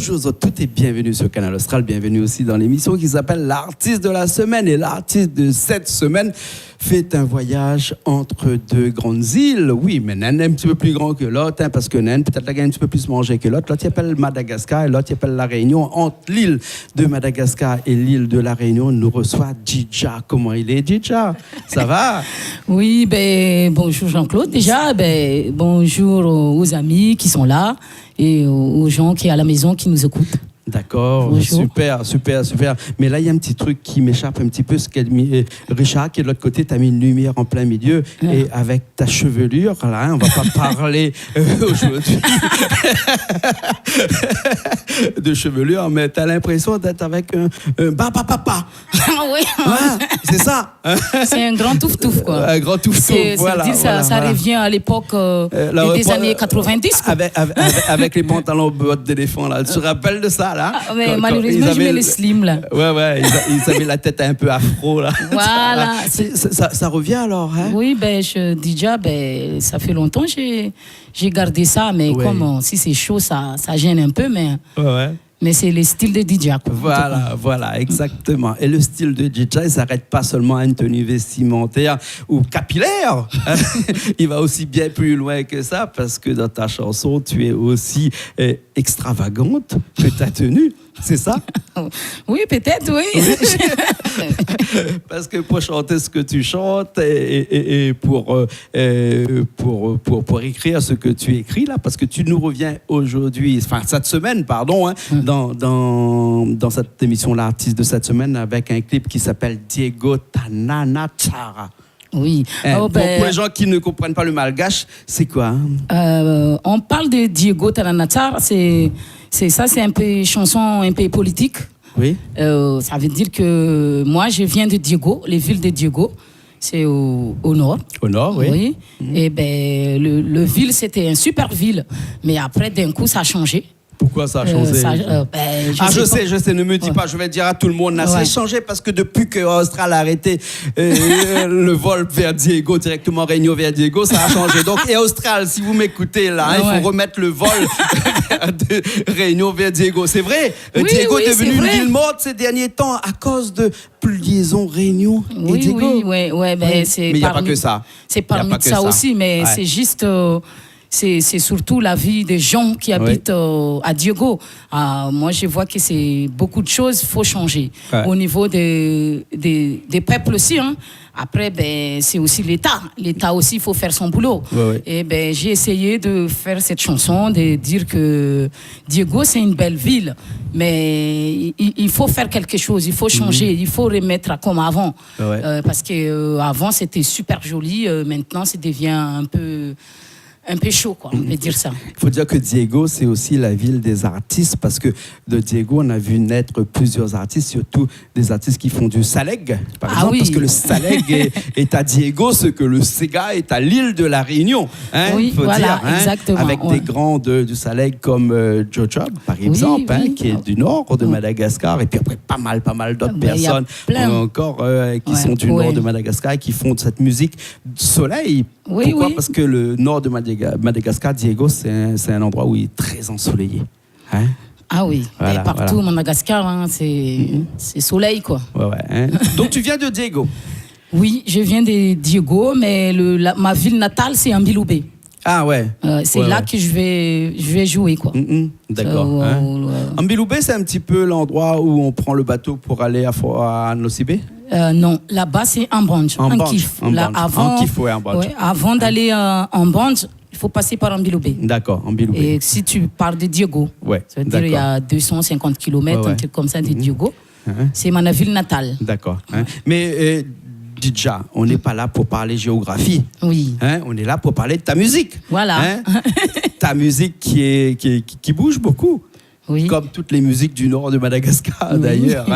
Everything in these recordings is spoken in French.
Bonjour à toutes et bienvenue sur Canal Austral. Bienvenue aussi dans l'émission qui s'appelle L'artiste de la semaine. Et l'artiste de cette semaine fait un voyage entre deux grandes îles. Oui, mais Nen est un petit peu plus grand que l'autre, hein, parce que Nen, peut-être la gagne un petit peu plus mangé que l'autre. L'autre, il appelle Madagascar et l'autre, il appelle La Réunion. Entre l'île de Madagascar et l'île de La Réunion, nous reçoit Djidja. Comment il est, Djidja? Ça va? Oui, bonjour Jean-Claude. Déjà, bonjour aux amis qui sont là et aux gens qui sont à la maison qui nous écoutent. D'accord, bonjour. super. Mais là, il y a un petit truc qui m'échappe un petit peu. Ce Richard, qui est de l'autre côté, t'as mis une lumière en plein milieu. Et avec ta chevelure, là, hein, on va pas parler aujourd'hui de chevelure, mais t'as l'impression d'être avec un papa. Oui. Ouais, c'est ça. C'est un grand touf-touf, quoi. Un grand touf-touf, voilà. Ça revient à l'époque des années 90. Quoi. Avec les pantalons bottes d'éléphant, là. Tu te rappelles de ça, là? Mais malheureusement, je mets les slim, là. Ouais, ils avaient la tête un peu afro, là. Voilà. Ça revient alors, hein? Oui, je dis déjà, ça fait longtemps que j'ai gardé ça, mais comme si c'est chaud, ça gêne un peu, mais... Ouais. Mais c'est le style de DJ. Voilà, exactement. Et le style de DJ, il ne s'arrête pas seulement à une tenue vestimentaire ou capillaire. Il va aussi bien plus loin que ça, parce que dans ta chanson, tu es aussi extravagante que ta tenue. C'est ça? Oui, peut-être, oui. Parce que pour chanter ce que tu chantes et pour écrire ce que tu écris là, parce que tu nous reviens aujourd'hui, enfin cette semaine, pardon, hein, dans cette émission l'artiste de cette semaine avec un clip qui s'appelle Diego Tananachara. Oui. Pour les gens qui ne comprennent pas le malgache, c'est quoi? On parle de Diego Tananachara, c'est un peu chanson un peu politique. Oui. Ça veut dire que moi, je viens de Diego, les villes de Diego. C'est au nord. Au nord, oui. Et le ville, c'était une super ville. Mais après, d'un coup, ça a changé. Pourquoi ça a changé? Je sais, ne me dis pas, je vais dire à tout le monde, ça a changé parce que depuis que Austral a arrêté le vol vers Diego, directement Réunion vers Diego, ça a changé. Donc, et Austral, si vous m'écoutez là, il faut remettre le vol de Réunion vers Diego. C'est vrai, Diego est devenu une ville morte ces derniers temps à cause de plus liaison Réunion et Diego. Mais il n'y a pas que ça. C'est parmi ça aussi, mais c'est juste... C'est surtout la vie des gens qui habitent à Diego. Moi, je vois que c'est beaucoup de choses, il faut changer. Au niveau des peuples aussi, hein. Après, c'est aussi l'État. L'État aussi, il faut faire son boulot. Et j'ai essayé de faire cette chanson, de dire que Diego, c'est une belle ville. Mais il faut faire quelque chose, il faut changer, il faut remettre comme avant. Parce qu'avant, c'était super joli. Maintenant, ça devient un peu chaud, quoi, on peut dire ça. Il faut dire que Diego, c'est aussi la ville des artistes, parce que de Diego, on a vu naître plusieurs artistes, surtout des artistes qui font du saleg, par exemple, parce que le saleg est à Diego, ce que le Sega est à l'île de la Réunion. Hein, faut dire, exactement. Avec des grands du saleg comme Jojob, par exemple, qui est du nord de Madagascar, et puis après pas mal d'autres personnes encore qui sont du nord de Madagascar et qui font de cette musique soleil. Pourquoi? Parce que le nord de Madagascar, Diego, c'est un endroit où il est très ensoleillé. Hein? Ah oui, partout au Madagascar, hein, c'est soleil, quoi. Donc tu viens de Diego? Oui, je viens de Diego, mais ma ville natale, c'est Ambiloubé. Ah ouais. C'est là que je vais jouer, quoi. D'accord. Ambiloubé, c'est un petit peu l'endroit où on prend le bateau pour aller à Nosibé? Non, là-bas, c'est Ambandj, en Kif. Avant d'aller en Ambandj, il faut passer par Ambiloubé. D'accord, Ambiloubé. Et si tu pars de Diego, ça veut dire il y a 250 km, un truc comme ça de Diego, c'est ma ville natale. D'accord. Mais Djidja, on n'est pas là pour parler géographie. Oui. On est là pour parler de ta musique. Voilà. Ta musique qui bouge beaucoup. Oui. Comme toutes les musiques du nord de Madagascar d'ailleurs.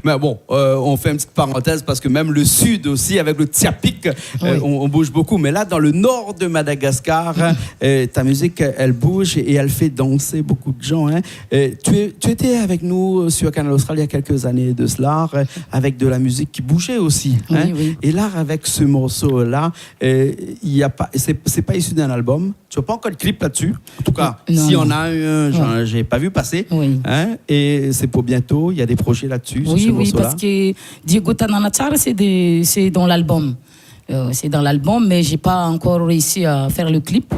Mais bon, on fait une petite parenthèse parce que même le sud aussi, avec le Tiapik, on bouge beaucoup. Mais là, dans le nord de Madagascar, ta musique, elle bouge et elle fait danser beaucoup de gens. Tu étais avec nous sur Canal Austral il y a quelques années de cela, avec de la musique qui bougeait aussi. Oui. Et là, avec ce morceau-là, c'est pas issu d'un album. Tu n'as pas encore de clip là-dessus. En tout cas, si on a un, j'ai pas vu passer. Oui. Hein, et c'est pour bientôt. Il y a des projets là-dessus. Oui, parce que Diego Tananatsara, c'est dans l'album. C'est dans l'album, mais j'ai pas encore réussi à faire le clip.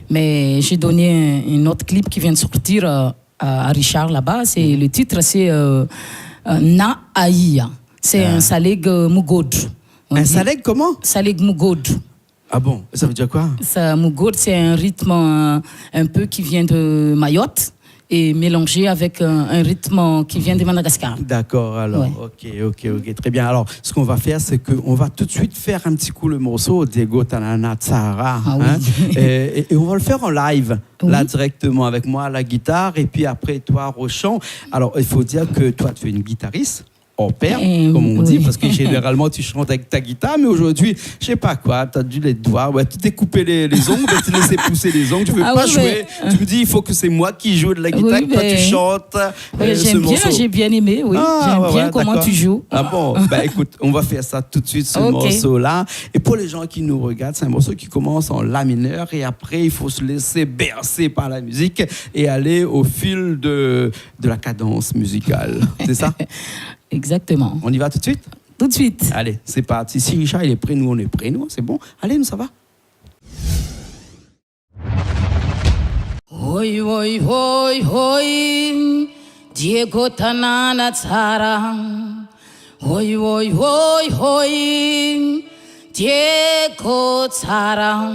Mais j'ai donné un autre clip qui vient de sortir à Richard là-bas. Le titre, c'est Na Aïa. C'est un Saleg Mugod. Un Saleg comment? Saleg Mugod. Ah bon? Ça veut dire quoi? Mugod, c'est un rythme un peu qui vient de Mayotte et mélangé avec un rythme qui vient de Madagascar. D'accord, alors, ok, très bien. Alors, ce qu'on va faire, c'est qu'on va tout de suite faire un petit coup le morceau Diego Tananatsara. Ah, oui. Et on va le faire en live, là, directement, avec moi à la guitare, et puis après, toi, au chant. Alors, il faut dire que toi, tu es une guitariste. Au père, comme on dit, parce que généralement tu chantes avec ta guitare, mais aujourd'hui, je sais pas quoi, tu as dû les doigts, tu t'es coupé les ongles, tu laissé pousser les ongles, tu veux pas jouer, tu me dis il faut que c'est moi qui joue de la guitare, toi tu chantes. J'aime bien, j'ai bien aimé, j'aime bien comment tu joues. Ah bon, écoute, on va faire ça tout de suite, ce morceau-là. Et pour les gens qui nous regardent, c'est un morceau qui commence en la mineur et après il faut se laisser bercer par la musique et aller au fil de la cadence musicale. C'est ça? Exactement. On y va tout de suite? Tout de suite. Allez, c'est parti. Si Richard il est prêt, nous on est prêts. Nous, c'est bon. Allez, nous ça va. Hoi, hoi, hoi, hoi, Diego Tananatsara. Hoi, hoi, hoi, hoi, Diego Tsara.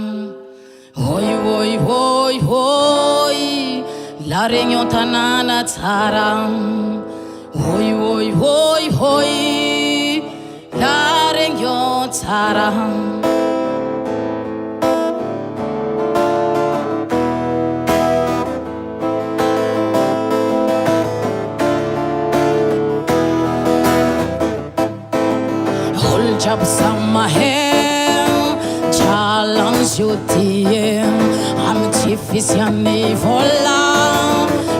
Hoi, hoi, hoi, hoi, La Réunion Tananatsara. Hoi, hoi, hoi, hoi, La Réunion Tsara. Hold jab sama hem, challenge yotiem, am tifisiane vola,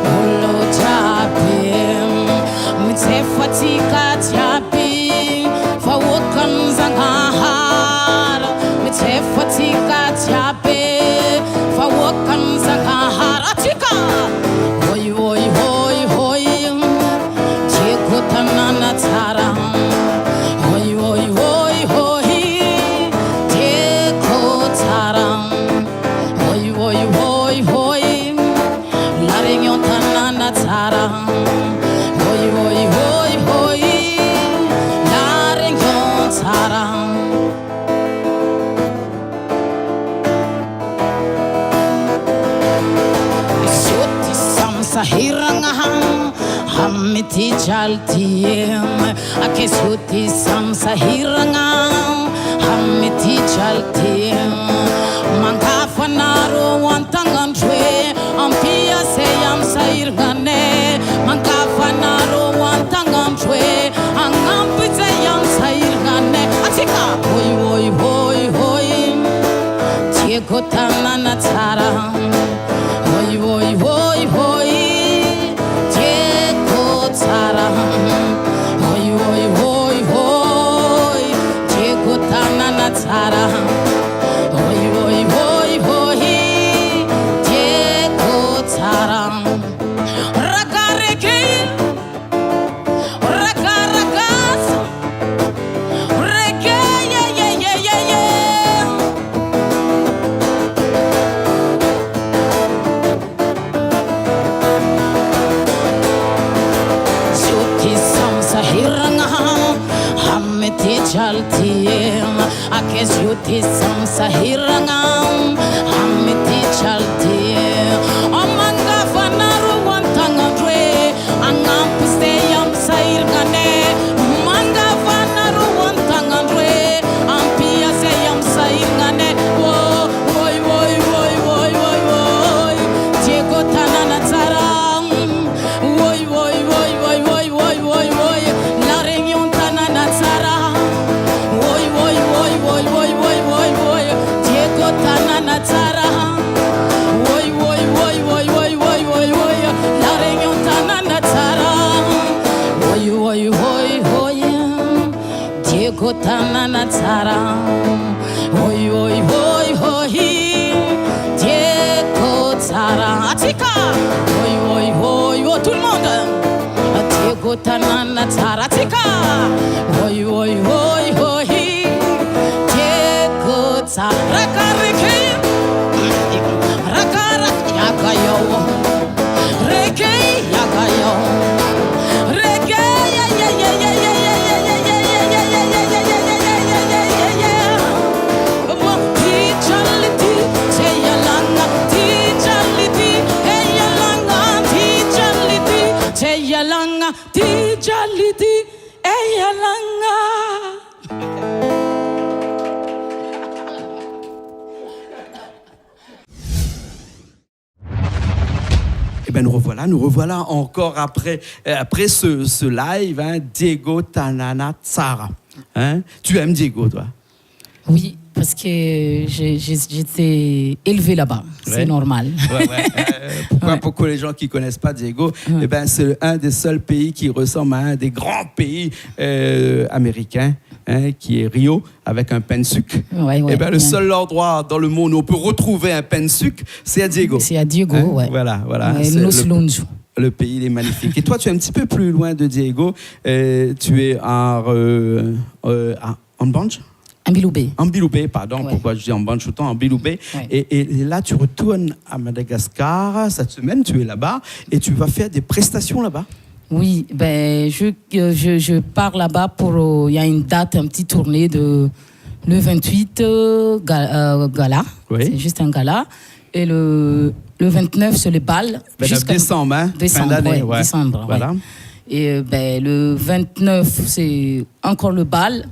holo jabim. Mitsefatika tiapi, fawokan zangahar. Mitsefatika tiapi, fawokan zangahar. Atika, hoi hoi hoi hoi, Diego Tananatsara. Hoi hoi hoi hoi, Diego Tsara. Hoi hoi hoi hoi, La Réunion Tananatsara. Hoi hoi hoi hoi, La Réunion Tsara. Shoti samsa hirangaham, hamiti jaltiem. Ake shoti samsa hirangaham, hamiti jaltiem. Mangafa naro wantangandwe, ampia seyam sairgane. Mangafa naro wantangandwe, angampi seyam sairgane. Atika, hoi hoi hoi hoi, Diego Tananatsara. Hoi hoi hoi hoi, Diego Tsara. Hoi hoi hoi hoi, Diego Tananatsara. Hoi hoi hoi hoi, Diego Tsara. Raga reggae, raga ragas, reggae yeah yeah yeah yeah yeah. Shuti samsa hirangaham, hamiti jaltiem. Ake shuti samsa hirangaham, hamiti jaltiem. Amanga fanaru wantangandwe, angampi steyam sairgane. Manga fanaru wantangandwe, ampia seyam sairgane. Woi woi woi woi woi woi, Diego Tananatsara. Woi woi woi woi woi woi woi woi, La Réunion Tananatsara. Woi woi woi woi woi woi woi woi, Diego Tananatsara. yakayo. Reggae yakayo. Reggae yeah yeah yeah yeah yeah yeah yeah yeah yeah yeah yeah yeah yeah yeah. Teachality, say yalanga. Teachality, hey yalanga. Teachality, say yalanga. Teachality, hey yalanga. Ben nous revoilà encore après ce live, hein, Diego Tanana Tsara. Hein? Tu aimes Diego, toi? Oui, parce que j'étais élevée là-bas, c'est normal. Pourquoi les gens qui ne connaissent pas Diego, eh ben, c'est un des seuls pays qui ressemble à un des grands pays américains, hein, qui est Rio, avec un pain de sucre. Eh ben, le seul endroit dans le monde où on peut retrouver un pain de sucre, c'est à Diego. C'est à Diego, hein? Ouais. Voilà. Le pays, il est magnifique. Et toi, tu es un petit peu plus loin de Diego. Tu es en Banj? En Biloubé, pardon. Ouais. Pourquoi je dis en Banj tout le temps? En Biloubé. Ouais. Et là, tu retournes à Madagascar. Cette semaine, tu es là-bas et tu vas faire des prestations là-bas. Oui, ben, je pars là-bas pour... Il y a une date, un petit tournée de le 28 gala. Oui. C'est juste un gala. Et le 29, c'est le bal. Décembre, hein? Fin d'année, ouais. Décembre, voilà. Ouais. Et ben, le 29, c'est encore le bal.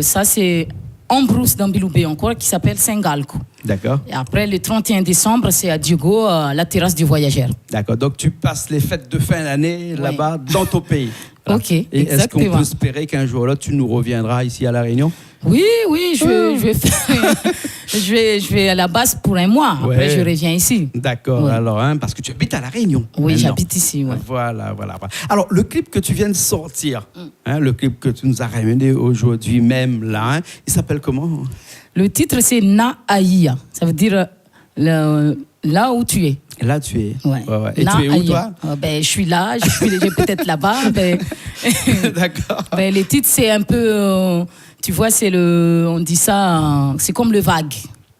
Ça, c'est en brousse dans Biloubé encore, qui s'appelle Saint-Galco. D'accord. Et après, le 31 décembre, c'est à Diego, la terrasse du voyageur. D'accord. Donc, tu passes les fêtes de fin d'année là-bas, dans ton pays. Voilà. Ok, et exactement. Est-ce qu'on peut espérer qu'un jour là, tu nous reviendras ici à La Réunion? Oui, je vais à la base pour un mois. Après, je reviens ici. D'accord. Ouais. Alors, hein, parce que tu habites à La Réunion. Oui, j'habite ici. Ouais. Voilà. Alors, le clip que tu viens de sortir, hein, le clip que tu nous as ramené aujourd'hui même là, hein, il s'appelle comment? Le titre, c'est Na Aïa. Ça veut dire là où tu es. Là, tu es. Ouais. Et tu es où, toi? Je suis là, je suis peut-être là-bas. D'accord. Les titres, c'est un peu... tu vois, on dit ça, c'est comme le vague.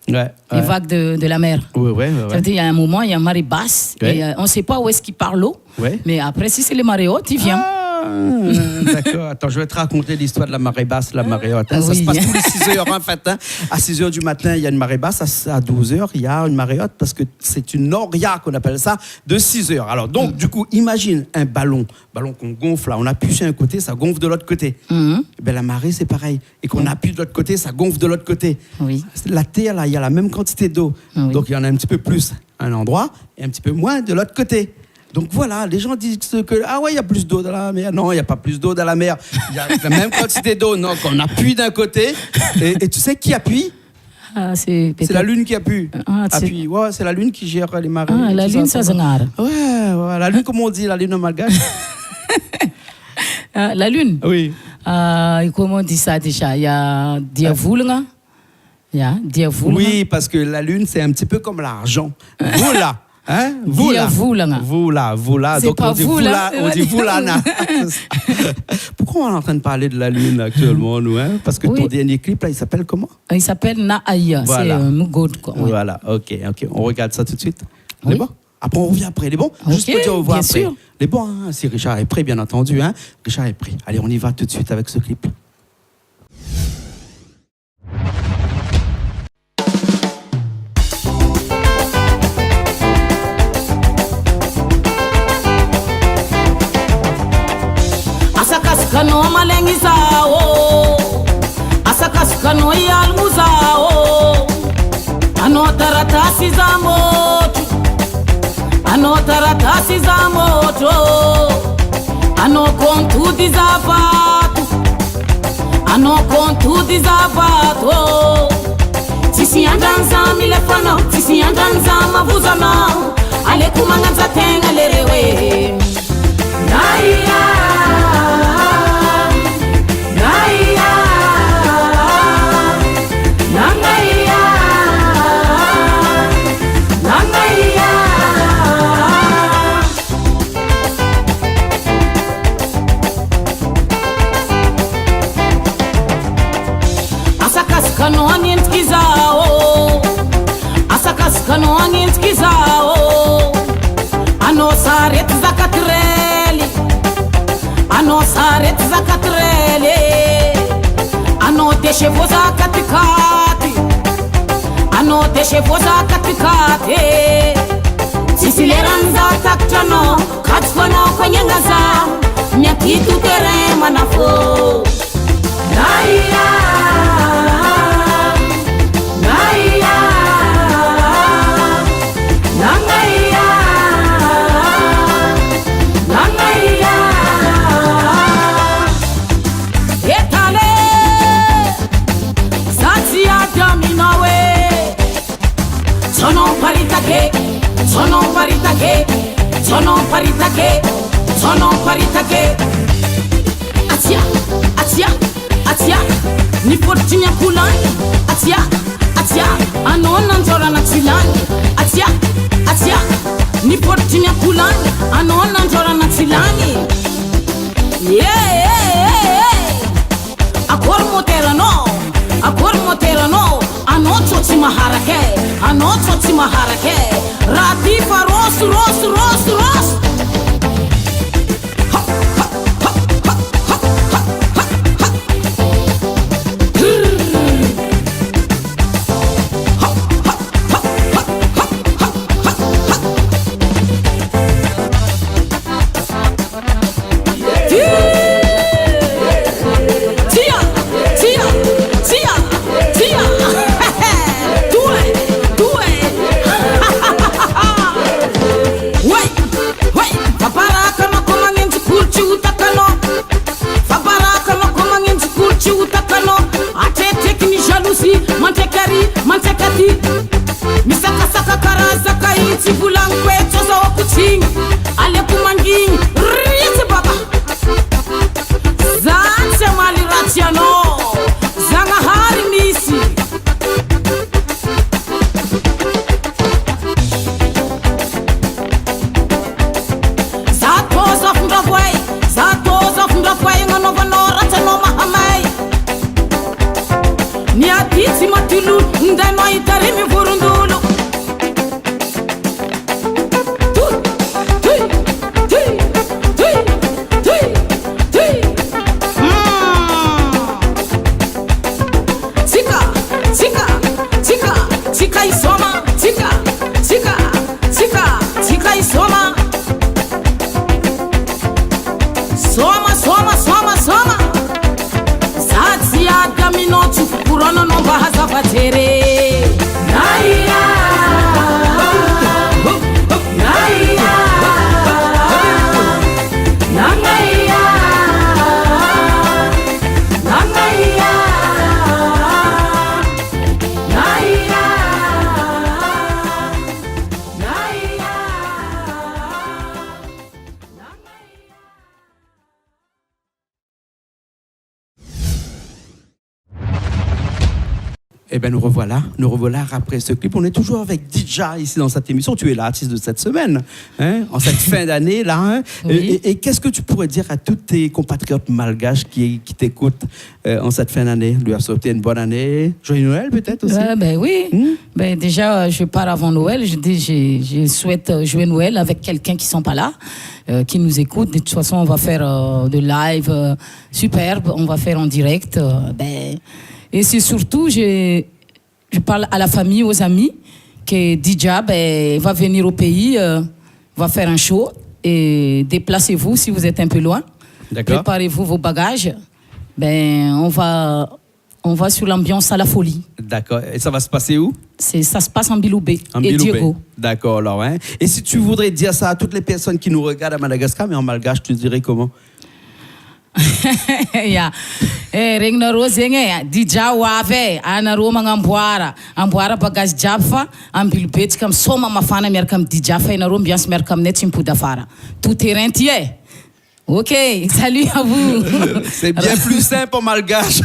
Ouais. Les vagues de la mer. Ouais. Ça veut dire, il y a un moment, il y a une marée basse. Et on ne sait pas où est-ce qu'il part l'eau. Ouais. Mais après, si c'est les marées hautes, il vient. D'accord. Attends, je vais te raconter l'histoire de la marée basse, la marée haute. Hein. Ça se passe tous les 6 heures en fait. Hein. À 6 heures du matin, il y a une marée basse. À 12 heures, il y a une marée haute parce que c'est une noria qu'on appelle ça de 6 heures. Alors donc, du coup, imagine un ballon qu'on gonfle. Là, on appuie sur un côté, ça gonfle de l'autre côté. Ben, la marée, c'est pareil. Et qu'on appuie de l'autre côté, ça gonfle de l'autre côté. Oui. La terre, là, il y a la même quantité d'eau. Oui. Donc, il y en a un petit peu plus à un endroit et un petit peu moins de l'autre côté. Donc voilà, les gens disent que il y a plus d'eau dans la mer. Non, il n'y a pas plus d'eau dans la mer. Il y a la même quantité d'eau. Non, qu'on appuie d'un côté. Et tu sais qui appuie? C'est la Lune qui appuie. Appuie. Ouais, c'est la Lune qui gère les marées. La Lune, ça c'est rare. Ouais, la Lune, comment on dit, la Lune en malgache? La Lune? Oui. Comment on dit ça déjà? Il y a Diavoulga. Oui, parce que la Lune, c'est un petit peu comme l'argent. Voilà. Hein? Vous là. C'est donc pas on dit vous là. Pourquoi on est en train de parler de la Lune actuellement, nous, hein? Parce que ton dernier clip là, il s'appelle comment? Il s'appelle Na Aïa. Voilà. C'est Mugod. Voilà, ok. On regarde ça tout de suite. C'est bon? Après on revient après. Les bons? Juste pour dire au revoir après. Sûr. Les bons, hein? Si Richard est prêt, bien entendu. Hein? Richard est prêt. Allez, on y va tout de suite avec ce clip. Kano malengizao asakas kano yalmuzao ano taratasi za moto ano kontudi za vatu sisi andanza milefano sisi andanza mavuzana ale kumanganza tenga lerewe naiya katrele ano deshe voza katikati ano deshe voza katikati sisileranza taktrano katfano kwenye ngaza nyakitu tere manafo naya naya nangaya nangaya etale satia daminawe sono paritake sono paritake sono paritake sono paritake atia atia atia ni fortinya kulani atia atia anona nzora na tilani atia atia ni fortinya kulani anona nzora na tilani yeah akor moterano anoto ti maharake rati faros ros mantekati misakasaka karaza kaiti bulankwe toza wakutingi ale kumangini riete baba zante mali ratiano zanga hari misi zatoza funda kwai ngano vanora tano mahamai ni atiti matilu ndano itarimi vurundulu tika isoma tika isoma soma Zatia daminotu Kurono no bahaza vatere Naya Naya Nangaya Nangaya Naya Naya Eh bien, nous revoilà après ce clip. On est toujours avec Dija ici dans cette émission. Tu es l'artiste de cette semaine, hein, en cette fin d'année là. Hein. Oui. Et qu'est-ce que tu pourrais dire à tous tes compatriotes malgaches qui t'écoutent en cette fin d'année? Lui souhaiter une bonne année, joyeux Noël peut-être aussi. Ben oui. Ben déjà, je pars avant Noël. Je souhaite joyeux Noël avec quelqu'un qui sont pas là. Qui nous écoute. De toute façon, on va faire de live superbe. On va faire en direct. Et c'est surtout, je parle à la famille, aux amis, que Dija va venir au pays, va faire un show. Et déplacez-vous si vous êtes un peu loin. D'accord. Préparez-vous vos bagages. On va sur l'ambiance à la folie. D'accord. Et ça va se passer où? Ça se passe en Biloubé et Diego. D'accord, alors. Hein. Et si tu voudrais dire ça à toutes les personnes qui nous regardent à Madagascar, mais en malgache, tu dirais comment? Ya regna rozenge Dija wave ana roma ngamboara bagage jafa ambilbet kam soma mafana mer kam Dija fa ina rom ambiance mer kam net impuda fara tout terrain tié. Ok, salut à vous. C'est bien plus simple en malgache.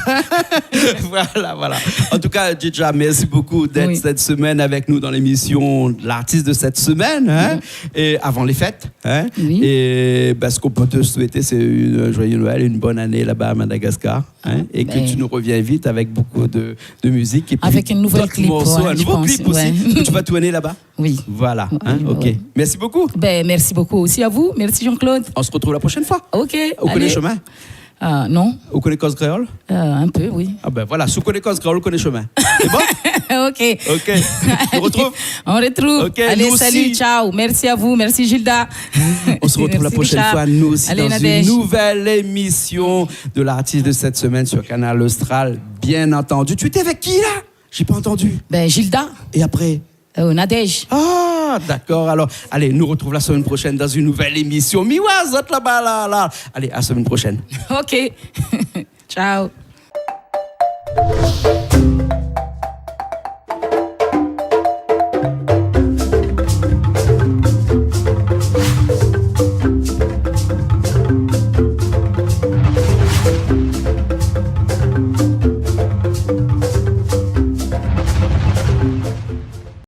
Voilà. En tout cas, Dija, merci beaucoup d'être cette semaine avec nous dans l'émission L'artiste de cette semaine, hein, et avant les fêtes. Hein, et ce qu'on peut te souhaiter, c'est une joyeuse Noël, une bonne année là-bas à Madagascar. Hein, et que tu nous reviens vite avec beaucoup de musique. Et puis avec un nouvel clip. Un nouveau clip aussi. Que tu vas tourner là-bas. Oui. Voilà. Hein, ok. Merci beaucoup. Merci beaucoup aussi à vous. Merci Jean-Claude. On se retrouve la prochaine fois. Ok. On connaît le chemin. Non. Vous connaissez cause créole? Un peu, oui. Ah ben voilà, si vous connaissez cause créole, vous connaissez chemin. C'est bon? Ok. On retrouve? On retrouve. Okay, allez, salut, aussi. Ciao. Merci à vous, merci Gilda. On se retrouve la prochaine fois, nous aussi, allez, dans Nadège. une nouvelle émission de l'artiste de cette semaine sur Canal Austral, bien entendu. Tu étais avec qui là? J'ai pas entendu. Ben, Gilda. Et après? Nadège. Ah, d'accord. Alors, allez, nous retrouve la semaine prochaine dans une nouvelle émission. Miwazot là-bas, là. Allez, à la semaine prochaine. Ok. Ciao.